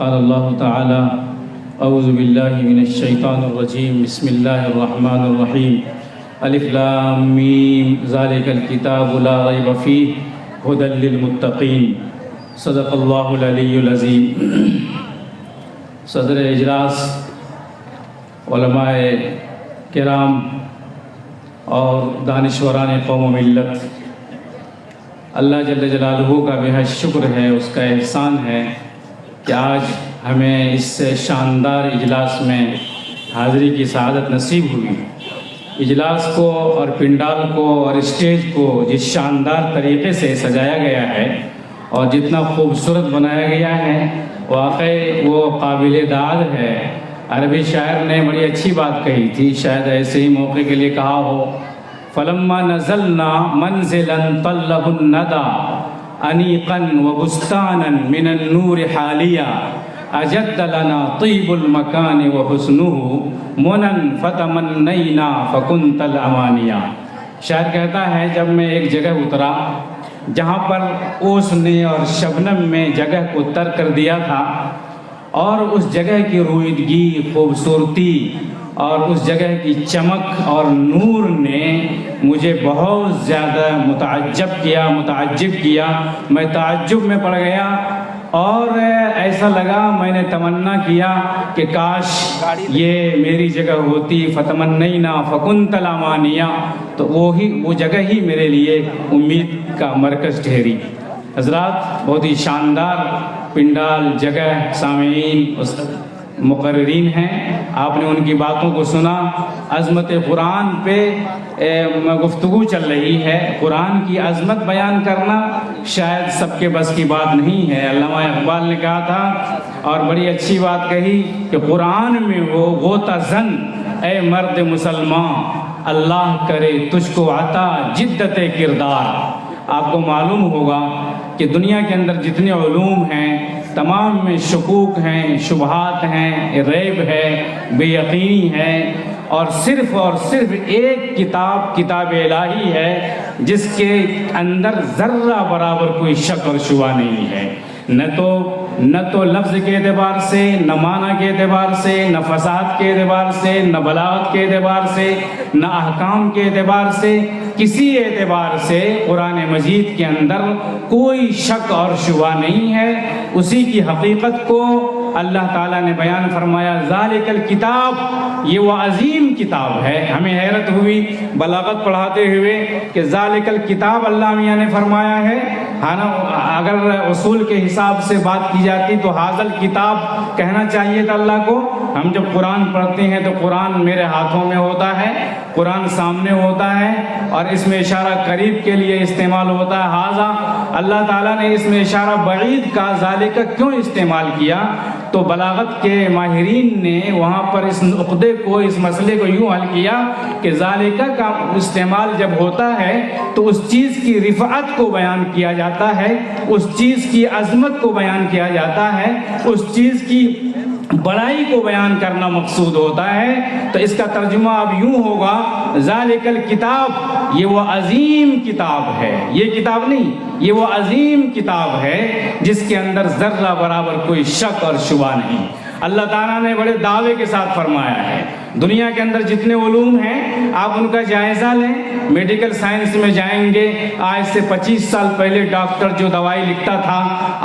قال اللہ تعالی اعوذ باللہ من الشیطان الرجیم بسم اللہ الرحمن الرحیم الف لام میم ذالک الکتاب لا ریب فیہ ھدی للمتقین صدق اللہ العلی العظیم۔ صدر اجلاس، علماء کرام اور دانشوران قوم و ملت، اللہ جل جلالہ کا بے حد شکر ہے، اس کا احسان ہے کہ آج ہمیں اس شاندار اجلاس میں حاضری کی سعادت نصیب ہوئی۔ اجلاس کو اور پنڈال کو اور اسٹیج کو جس شاندار طریقے سے سجایا گیا ہے اور جتنا خوبصورت بنایا گیا ہے، واقعی وہ قابل داد ہے۔ عربی شاعر نے بڑی اچھی بات کہی تھی، شاید ایسے ہی موقع کے لیے کہا ہو، فلما نزلنا منزلا طلہ الندى انیقا وبستانا من النور حالیا اجد لنا طیب المکان وحسنہ منن فتمنینا فکنت الامانیہ۔ شاعر کہتا ہے، جب میں ایک جگہ اترا جہاں پر اوس نے اور شبنم میں جگہ کو ترک کر دیا تھا، اور اس جگہ کی رویدگی، خوبصورتی اور اس جگہ کی چمک اور نور نے مجھے بہت زیادہ متعجب کیا۔ میں تعجب میں پڑ گیا اور ایسا لگا، میں نے تمنا کیا کہ کاش یہ میری جگہ ہوتی، فتمنینا فکنت الامانیہ، تو وہ جگہ ہی میرے لیے امید کا مرکز ٹھہری۔ حضرات، بہت ہی شاندار پنڈال، جگہ، سامعین، مقررین ہیں، آپ نے ان کی باتوں کو سنا۔ عظمت قرآن پہ گفتگو چل رہی ہے۔ قرآن کی عظمت بیان کرنا شاید سب کے بس کی بات نہیں ہے۔ علامہ اقبال نے کہا تھا اور بڑی اچھی بات کہی کہ قرآن میں وہ غوطہ زن اے مرد مسلمان، اللہ کرے تجھ کو عطا جدت کردار۔ آپ کو معلوم ہوگا کہ دنیا کے اندر جتنے علوم ہیں تمام میں شکوک ہیں، شبہات ہیں، ریب ہے، بے یقینی ہے، اور صرف ایک کتاب الہی ہے جس کے اندر ذرہ برابر کوئی شک اور شبہ نہیں ہے، نہ تو لفظ کے اعتبار سے، نہ معنی کے اعتبار سے، نہ فصاحت کے اعتبار سے، نہ بلاغت کے اعتبار سے، نہ احکام کے اعتبار سے، کسی اعتبار سے قرآن مجید کے اندر کوئی شک اور شبہ نہیں ہے۔ اسی کی حقیقت کو اللہ تعالیٰ نے بیان فرمایا، ذالک الکتاب، یہ وہ عظیم کتاب ہے۔ ہمیں حیرت ہوئی بلاغت پڑھاتے ہوئے کہ ذالک الکتاب اللہ میاں نے فرمایا ہے، اگر اصول کے حساب سے بات کی جاتی تو حاضل کتاب کہنا چاہیے تھا اللہ کو۔ ہم جب قرآن پڑھتے ہیں تو قرآن میرے ہاتھوں میں ہوتا ہے، قرآن سامنے ہوتا ہے، اور اس میں اشارہ قریب کے لیے استعمال ہوتا ہے حاضہ۔ اللہ تعالیٰ نے اس میں اشارہ بعید کا ذالک کیوں استعمال کیا؟ تو بلاغت کے ماہرین نے وہاں پر اس عقدے کو، اس مسئلے کو یوں حل کیا کہ ذالک کا استعمال جب ہوتا ہے تو اس چیز کی رفعت کو بیان کیا جاتا ہے، اس چیز کی عظمت کو بیان کیا جاتا ہے، اس چیز کی بڑائی کو بیان کرنا مقصود ہوتا ہے۔ تو اس کا ترجمہ اب یوں ہوگا، ذالک الکتاب، یہ وہ عظیم کتاب ہے، یہ کتاب نہیں، یہ وہ عظیم کتاب ہے جس کے اندر ذرہ برابر کوئی شک اور شبہ نہیں۔ اللہ تعالیٰ نے بڑے دعوے کے ساتھ فرمایا ہے، دنیا کے اندر جتنے علوم ہیں آپ ان کا جائزہ لیں۔ میڈیکل سائنس میں جائیں گے، آج سے 25 سال پہلے ڈاکٹر جو دوائی لکھتا تھا،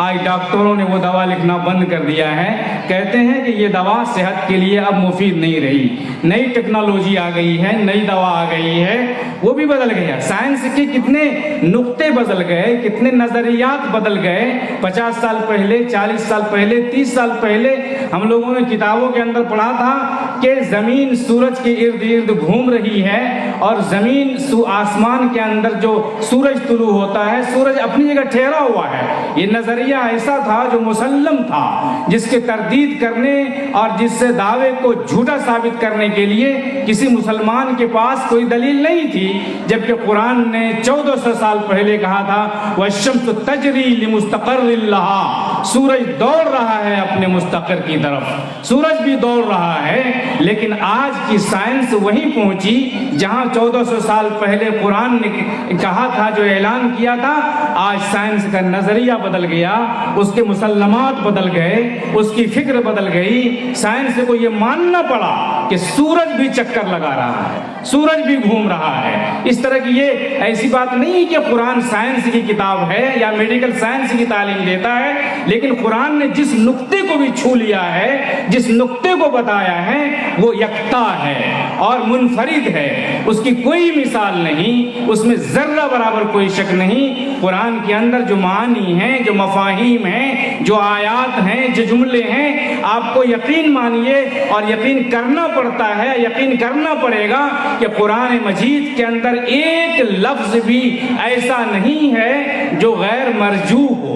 آج ڈاکٹروں نے وہ دوا لکھنا بند کر دیا ہے۔ کہتے ہیں کہ یہ دوا صحت کے لیے اب مفید نہیں رہی، نئی ٹیکنالوجی آ گئی ہے، نئی دوا آ گئی ہے، وہ بھی بدل گیا۔ سائنس کے کتنے نقطے بدل گئے، کتنے نظریات بدل گئے۔ 50 سال پہلے، 40 سال پہلے، 30 سال پہلے ہم لوگوں نے کتابوں کے اندر پڑھا تھا کہ زمین سورج کے ارد گرد گھوم رہی ہے، اور زمین آسمان کے اندر جو سورج طلوع ہوتا ہے، سورج اپنی جگہ ٹھہرا ہوا ہے۔ یہ نظریہ ایسا تھا جو مسلم تھا، جس کے تردید کرنے اور جس سے دعوے کو جھوٹا ثابت کرنے کے لیے کسی مسلمان کے پاس کوئی دلیل نہیں تھی، جبکہ قرآن نے 1400 سال پہلے کہا تھا وَالشَّمْسُ تَجْرِي لِمُسْتَقَرٍّ لَهَا، سورج دوڑ رہا ہے اپنے مستقر کی طرف، سورج بھی دوڑ رہا ہے، لیکن آج کی سائنس وہیں پہنچی جہاں 1400 سال پہلے قرآن نے کہا تھا، جو اعلان کیا تھا، آج سائنس کا نظریہ بدل گیا، اس کے مسلمات بدل گئے، اس کی فکر بدل گئی۔ سائنس کو یہ ماننا پڑا کہ سورج بھی چکر لگا رہا ہے، سورج بھی گھوم رہا ہے۔ اس طرح کی یہ ایسی بات نہیں کہ قرآن سائنس کی کتاب ہے یا میڈیکل سائنس کی تعلیم دیتا ہے، لیکن قرآن نے جس نقطے کو بھی چھو لیا ہے، جس نقطے کو بتایا ہے، وہ یکتا ہے اور منفرد ہے، اس کی کوئی مثال نہیں، اس میں ذرہ برابر کوئی شک نہیں۔ قرآن کے اندر جو معانی ہیں، جو مفاہیم ہیں، جو آیات ہیں، جو جملے ہیں، آپ کو یقین مانیے اور یقین کرنا پڑتا ہے، یقین کرنا پڑے گا کہ قرآن مجید کے اندر ایک لفظ بھی ایسا نہیں ہے جو غیر مرجو ہو۔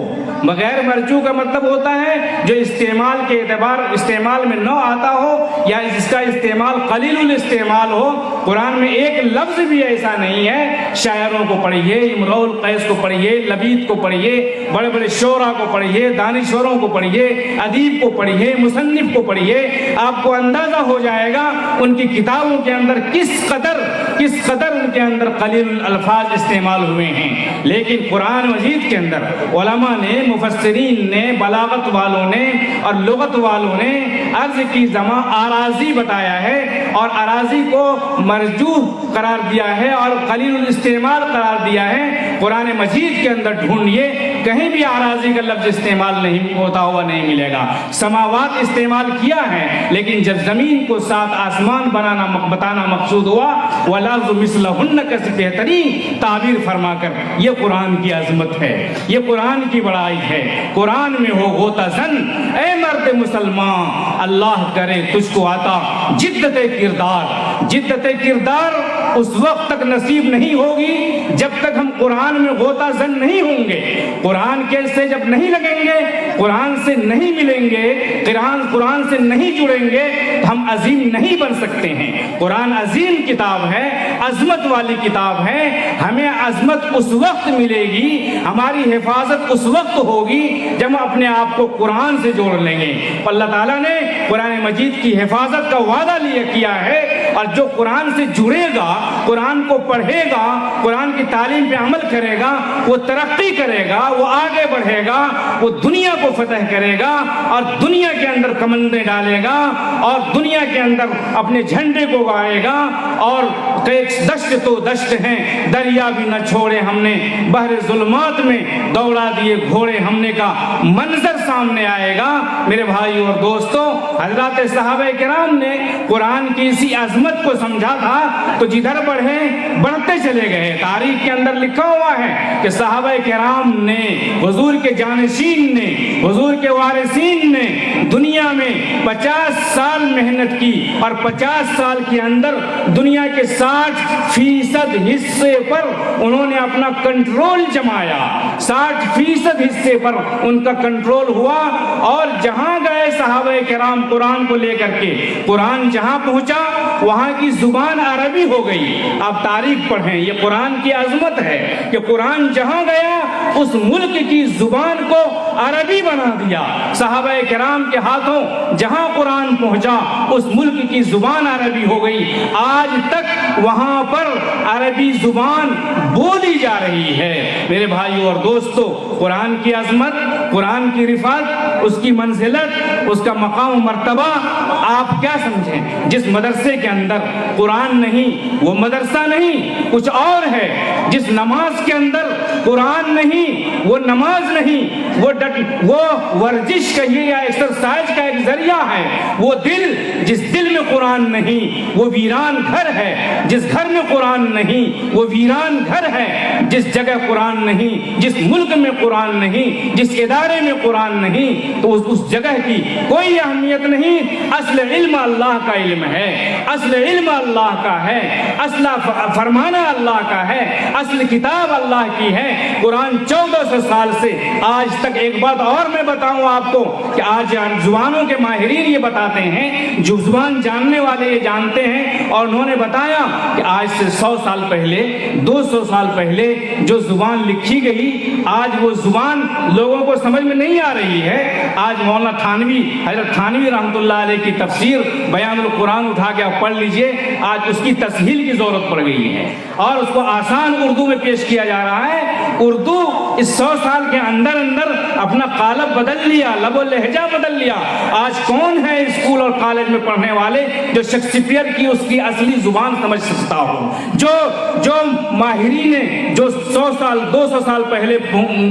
غیر مرجو کا مطلب ہوتا ہے جو استعمال کے اعتبار استعمال میں نہ آتا ہو یا جس کا استعمال قلیل الاستعمال ہو۔ قرآن میں ایک لفظ بھی ایسا نہیں ہے۔ شاعروں کو پڑھیے، امرؤ القیس کو پڑھیے، لبید کو پڑھیے، بڑے بڑے شعراء کو پڑھیے، دانشوروں کو پڑھیے، ادیب کو پڑھیے، مصنف کو پڑھیے، آپ کو اندازہ ہو جائے گا ان کی کتابوں کے اندر کس قدر ان کے اندر قلیل الفاظ استعمال ہوئے ہیں۔ لیکن قرآن مجید کے اندر علماء نے، مفسرین نے، بلاغت والوں نے اور لغت والوں نے عرض کی زماں آراضی بتایا ہے اور آراضی کو مرجوح قرار دیا ہے اور قلیل الاستعمال قرار دیا ہے۔ قرآن مجید کے اندر ڈھونڈیے، کہیں بھی آراضی کا لفظ استعمال نہیں ہوتا ہوا نہیں ملے گا۔ سماوات استعمال کیا ہے، لیکن جب زمین کو 7 آسمان بتانا مقصود ہوا، وَالْأَرْضُ مِثْلَهُنَّ کا بہترین تعبیر فرما کر، یہ قرآن کی عظمت ہے، یہ قرآن کی بڑائی ہے۔ قرآن میں ہو غوطہ زن، اے مرد مسلمان، اللہ کرے تجھ کو عطا جدت کردار اس وقت تک نصیب نہیں ہوگی جب تک ہم قرآن میں غوطہ زن نہیں ہوں گے، قرآن کے سے جب نہیں لگیں گے، قرآن سے نہیں ملیں گے، قرآن سے نہیں جڑیں گے، ہم عظیم نہیں بن سکتے ہیں۔ قرآن عظیم کتاب ہے، عظمت والی کتاب ہے۔ ہمیں عظمت اس وقت ملے گی، ہماری حفاظت اس وقت ہوگی جب ہم اپنے آپ کو قرآن سے جوڑ لیں گے۔ اللہ تعالیٰ نے قرآن مجید کی حفاظت کا وعدہ کیا ہے، اور جو قرآن سے جڑے گا، قرآن کو پڑھے گا، قرآن کی تعلیم پہ عمل کرے گا، وہ ترقی کرے گا، وہ آگے بڑھے گا، وہ دنیا کو فتح کرے گا اور دنیا کے اندر کمندیں ڈالے گا اور دنیا کے اندر اپنے جھنڈے کو گائے گا۔ اور دشت تو دشت ہیں، دریا بھی نہ چھوڑے ہم نے، بحر ظلمات میں دوڑا دیے گھوڑے ہم نے کا منظر سامنے آئے گا۔ میرے بھائی اور دوستوں، حضرات صحابہ کرام نے قرآن کی اسی عظمت کو سمجھا تھا تو جدھر بڑھتے چلے گئے۔ تاریخ کے اندر لکھا ہوا ہے کہ صحابہ کرام نے، حضور کے جانشین نے، حضور کے وارثین نے دنیا میں 50 سال محنت کی اور 50 سال کے اندر دنیا کے 60% حصے پر انہوں نے اپنا کنٹرول جمایا۔ 60% حصے پر ان کا کنٹرول ہوا اور جہاں گئے صحابہ کرام قرآن کو لے کر کے، قرآن جہاں پہنچا وہاں کی زبان عربی ہو گئی۔ آپ تاریخ پڑھیں، یہ قرآن کی عظمت ہے کہ قرآن جہاں گیا اس ملک کی زبان کو عربی بنا دیا۔ صحابہ کرام کے ہاتھوں جہاں قرآن پہنچا اس ملک کی زبان عربی ہو گئی۔ آج تک وہاں پر عربی زبان بولی جا رہی ہے۔ میرے بھائیو اور دوستو، قرآن کی عظمت، قرآن کی رفعت، اس کی منزلت، اس کا مقام و مرتبہ آپ کیا سمجھیں؟ جس مدرسے کے اندر قرآن نہیں وہ مدرسہ نہیں، کچھ اور ہے۔ جس نماز کے اندر قرآن نہیں وہ نماز نہیں، وہ ورزش کا یہ یا ایکسرسائز کا ایک ذریعہ ہے۔ وہ دل، جس دل میں قرآن نہیں وہ ویران گھر ہے۔ جس گھر میں قرآن نہیں وہ ویران گھر ہے۔ جس جگہ قرآن نہیں، جس ملک میں قرآن نہیں، جس ادارے میں قرآن نہیں، تو اس جگہ کی کوئی اہمیت نہیں۔ اصل علم اللہ کا علم ہے، اصل علم اللہ کا ہے، اصل فرمانا اللہ کا ہے، اصل کتاب اللہ کی ہے۔ قرآن 1400 سال سے آج تک۔ ایک بات اور میں بتاؤں آپ کو کہ آج زبانوں کے ماہرین یہ بتاتے ہیں، جو زبان جاننے والے یہ جانتے ہیں، اور انہوں نے بتایا کہ آج سے 100 سال پہلے، 200 سال پہلے جو زبان لکھی گئی آج وہ زبان لوگوں کو سمجھ میں نہیں آ رہی ہے۔ آج مولانا تھانوی، حضرت تھانوی رحمۃ اللہ علیہ کی تفسیر بیان القرآن اٹھا کے آپ پڑھ لیجئے، آج اس کی تسہیل کی ضرورت پڑ گئی ہے اور اس کو آسان اردو میں پیش کیا جا رہا ہے۔ اردو اس 100 سال کے اندر اپنا قالب بدل لیا، لب و لہجہ بدل لیا۔ آج کون ہے اسکول اور کالج میں پڑھنے والے جو شیکسپیئر کی اس کی اصلی زبان سمجھ سکتا ہو؟ جو ماہرین جو 100 سال 200 سال پہلے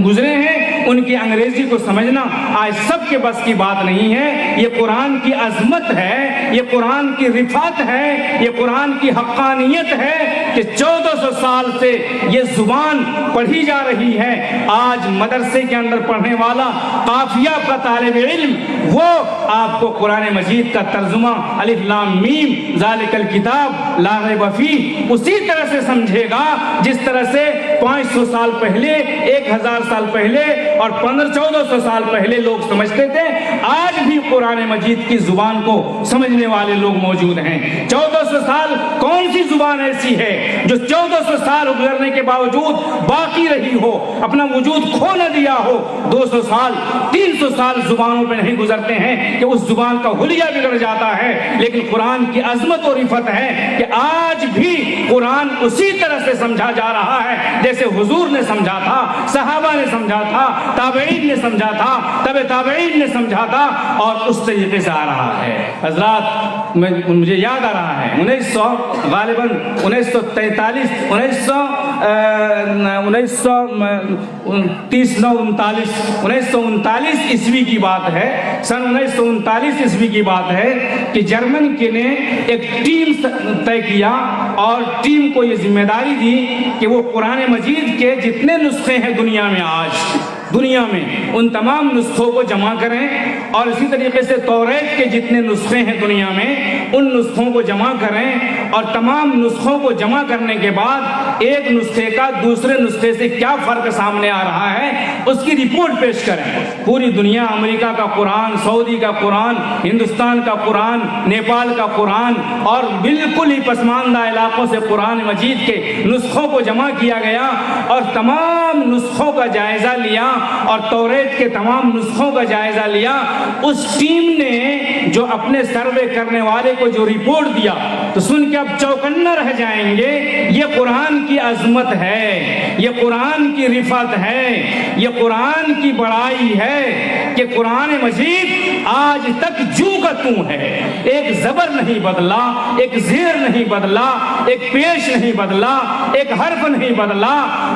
گزرے ہیں ان کی انگریزی کو سمجھنا آج سب کے بس کی بات نہیں ہے۔ یہ قرآن کی عظمت ہے، یہ قرآن کی رفعت ہے، یہ قرآن کی حقانیت ہے کہ 1400 سال سے یہ زبان پڑھی جا رہی ہے۔ آج مدرسے کے اندر پڑھنے والا قافیہ کا طالب علم وہ آپ کو قرآن مجید کا ترجمہ الف لام میم ذالک الکتاب لا ریب فیہ اسی طرح سے سمجھے گا جس طرح سے 500 سال پہلے، 1000 سال پہلے اور 1400 سال پہلے لوگ سمجھتے تھے۔ آج بھی قرآن مجید کی زبان کو سمجھنے والے لوگ موجود ہیں۔ 1400 سال کون سی زبان ایسی ہے جو 1400 سال گزرنے کے باوجود باقی رہی ہو، اپنا وجود کھو نہ دیا ہو؟ 200 سال 300 سال زبانوں پہ نہیں گزرتے ہیں کہ اس زبان کا حلیہ بگڑ جاتا ہے، لیکن قرآن کی عظمت و رفعت ہے کہ آج بھی قرآن اسی طرح سے سمجھا جا رہا ہے جیسے حضور نے سمجھا تھا، صحابہ نے سمجھا تھا، تابعین نے سمجھا تھا، تبع تابعین نے سمجھا تھا، اور اس طریقے سے آ رہا ہے۔ حضرات مجھے یاد آ رہا ہے 1939 عیسوی کی بات ہے، سن 1939 عیسوی کی بات ہے کہ جرمن کے نے ایک ٹیم طے کیا اور ٹیم کو یہ ذمہ داری دی کہ وہ قرآن مجید کے جتنے نسخے ہیں دنیا میں آج دنیا میں ان تمام نسخوں کو جمع کریں، اور اسی طریقے سے توریت کے جتنے نسخے ہیں دنیا میں ان نسخوں کو جمع کریں، اور تمام نسخوں کو جمع کرنے کے بعد ایک نسخے کا دوسرے نسخے سے کیا فرق سامنے آ رہا ہے اس کی رپورٹ پیش کریں۔ پوری دنیا، امریکہ کا قرآن، سعودی کا قرآن، ہندوستان کا قرآن، نیپال کا قرآن اور بالکل ہی پسماندہ علاقوں سے قرآن مجید کے نسخوں کو جمع کیا گیا اور تمام نسخوں کا جائزہ لیا اور توریت کے تمام نسخوں کا جائزہ لیا۔ اس ٹیم نے جو اپنے سروے کرنے والے کو جو رپورٹ دیا تو سن کے اب چوکنا رہ جائیں گے۔ یہ قرآن کی عظمت ہے، یہ قرآن کی رفعت ہے، یہ قرآن کی بڑائی ہے کہ قرآن مجید آج تک جو کا توں ہے، ایک زبر نہیں بدلا، ایک زیر نہیں بدلا، ایک پیش نہیں بدلا، ایک حرف نہیں بدلا،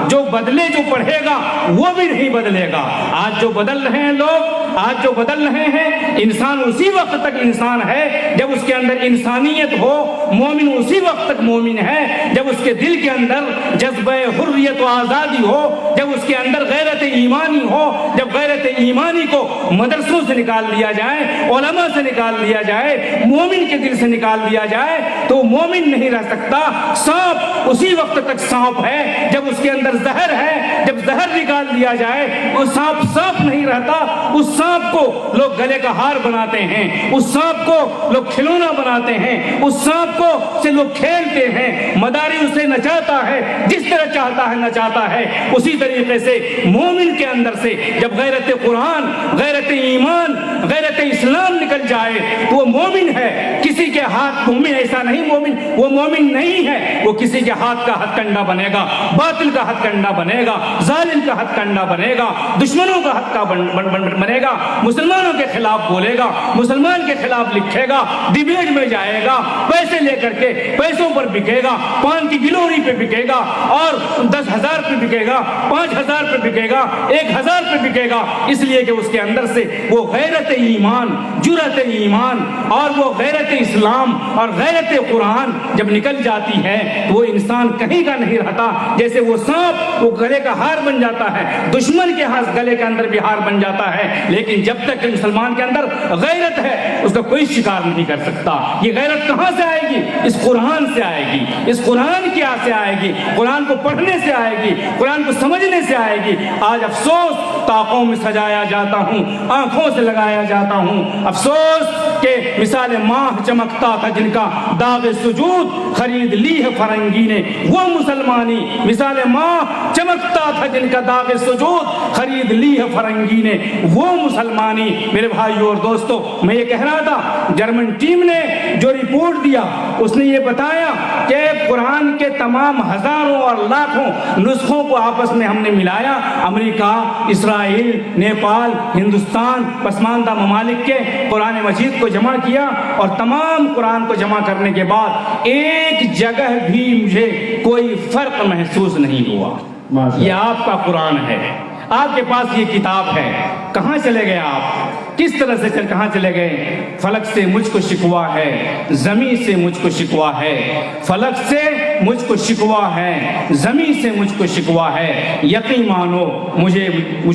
جو بدلے جو پڑھے گا وہ بھی نہیں بدلے گا۔ آج جو بدل رہے ہیں لوگ، آج جو بدل رہے ہیں، انسان اسی وقت تک انسان ہے جب اس کے اندر انسانیت ہو، مومن اسی وقت تک مومن ہے جب اس کے دل کے اندر جذبہ حریت و آزادی ہو، جب اس کے اندر غیرت ایمانی ہو۔ جب غیرت ایمانی کو مدرسوں سے نکال لیا جائے، علماء سے نکال لیا جائے، مومن کے دل سے نکال دیا جائے تو مومن نہیں رہ سکتا۔ سانپ اسی وقت تک سانپ ہے جب اس کے اندر زہر ہے، جب زہر نکال دیا جائے وہ سانپ سانپ نہیں رہتا۔ اس سانپ کو لوگ گلے کا ہار بناتے ہیں، اس سانپ کو لوگ کھلونا بناتے ہیں، اس سانپ کو سے لوگ کھیلتے ہیں، مداری اسے نچاتا ہے، جس طرح چاہتا ہے نچاتا ہے۔ اسی طریقے سے مومن کے اندر سے جب غیرت قرآن، غیرت ایمان، غیرت اسلام نکل جائے تو وہ مومن ہے۔ کسی کے ہاتھ مومن ایسا نہیں، وہ مومن نہیں ہے، وہ کسی کے ہاتھ کا ہتھ کنڈا بنے گا، باطل کا ہتھ کنڈا بنے گا، ظالم کا ہتھ کنڈا بنے گا، دشمنوں کا ہتھ کا بنے گا، مسلمانوں کے خلاف بولے گا، مسلمان کے خلاف لکھے گا، ڈیبیٹ میں جائے گا، پیسے لے کر کے پیسوں پر بکے گا، پان کی گلوری پہ بکے گا اور 10,000 پہ بکے گا، 5,000 پہ بکے گا، 1,000 پہ بکے گا، اس لیے کہ اس کے اندر سے وہ غیرت ایمان، جرأت ایمان اور وہ غیرت اسلام اور غیرت قرآن جب نکل جاتی ہے تو وہ انسان کہیں کا نہیں رہتا۔ جیسے وہ سانپ وہ گلے کا ہار بن جاتا ہے، دشمن کے ہاتھ گلے کے اندر بھی ہار بن جاتا ہے، لیکن جب تک مسلمان کے اندر غیرت ہے اس کا کوئی شکار نہیں کر سکتا۔ یہ غیرت کہاں سے آئے گی؟ اس قرآن سے آئے گی، اس قرآن کی آ سے آئے گی، قرآن کو پڑھنے سے آئے گی، قرآن کو سمجھنے سے آئے گی۔ آج افسوس، طاقوں میں سجایا جاتا ہوں، آنکھوں سے لگایا جاتا ہوں۔ افسوس کہ مثال ماہ چمکتا تھا جن کا داغ سجود خرید لی ہے فرنگی نے، وہ مسلمانی۔ مثال ماہ چمکتا تھا جن کا داغ سجود خرید لی ہے فرنگی نے، وہ مسلمانی۔ میرے بھائیو اور دوستو، میں یہ کہہ رہا تھا، جرمن ٹیم نے جو رپورٹ دیا اس نے یہ بتایا کہ قرآن کے تمام ہزاروں اور لاکھوں نسخوں کو آپس میں ہم نے ملایا۔ امریکہ، اسرائیل، نیپال، ہندوستان، پسماندہ ممالک کے قرآن مجید کو جمع کیا، اور تمام قرآن کو جمع کرنے کے بعد ایک جگہ بھی مجھے کوئی فرق محسوس نہیں ہوا۔ یہ آپ کا قرآن ہے، آپ کے پاس یہ کتاب ہے، کہاں چلے گئے آپ؟ کس طرح سے کہاں چلے گئے؟ فلک سے مجھ کو شکوہ ہے، زمین سے مجھ کو شکوہ ہے، فلک سے مجھ کو شکوہ ہے، زمین سے مجھ کو شکوہ ہے۔ یقین مانو، مجھے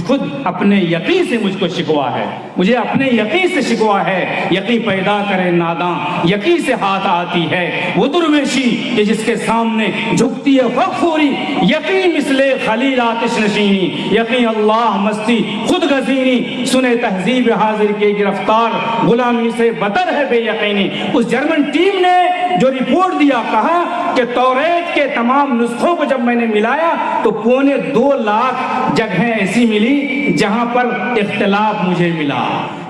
خود اپنے یقین سے مجھ کو شکوہ ہے، مجھے اپنے یقین سے شکوہ ہے۔ یقین پیدا کرے ناداں، یقین سے ہاتھ آتی ہے وہ درویشی کہ جس کے سامنے جھکتی ہے فخوری۔ یقین مثل خلیل آتش نشینی، یقین اللہ مستی خود گزینی، سنے تہذیب حاضر کے گرفتار غلامی سے بدتر ہے بے یقینی۔ اس جرمن ٹیم نے جو رپورٹ دیا، کہا کہ توریت کے تمام نسخوں کو جب میں نے ملایا تو 2.25 لاکھ جگہیں ایسی ملی جہاں پر اختلاف مجھے ملا،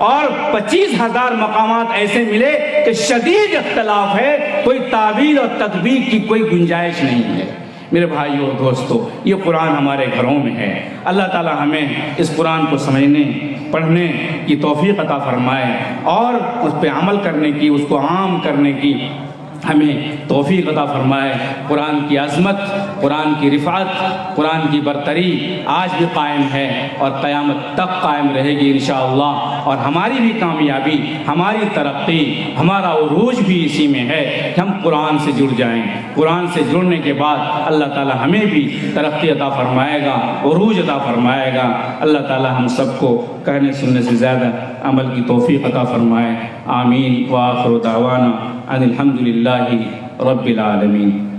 اور 25,000 مقامات ایسے ملے کہ شدید اختلاف ہے، کوئی تعویل اور تطبیق کی کوئی گنجائش نہیں ہے۔ میرے بھائیو اور دوستو، یہ قرآن ہمارے گھروں میں ہے۔ اللہ تعالی ہمیں اس قرآن کو سمجھنے، پڑھنے کی توفیق عطا فرمائے، اور اس پہ عمل کرنے کی، اس کو عام کرنے کی ہمیں توفیق عطا فرمائے۔ قرآن کی عظمت، قرآن کی رفعت، قرآن کی برتری آج بھی قائم ہے اور قیامت تک قائم رہے گی انشاءاللہ، اور ہماری بھی کامیابی، ہماری ترقی، ہمارا عروج بھی اسی میں ہے کہ ہم قرآن سے جڑ جائیں۔ قرآن سے جڑنے کے بعد اللہ تعالی ہمیں بھی ترقی عطا فرمائے گا، عروج عطا فرمائے گا۔ اللہ تعالی ہم سب کو کہنے سننے سے زیادہ عمل کی توفیق عطا فرمائے۔ آمین۔ وآخر دعوانا ان الحمد للہ رب العالمین۔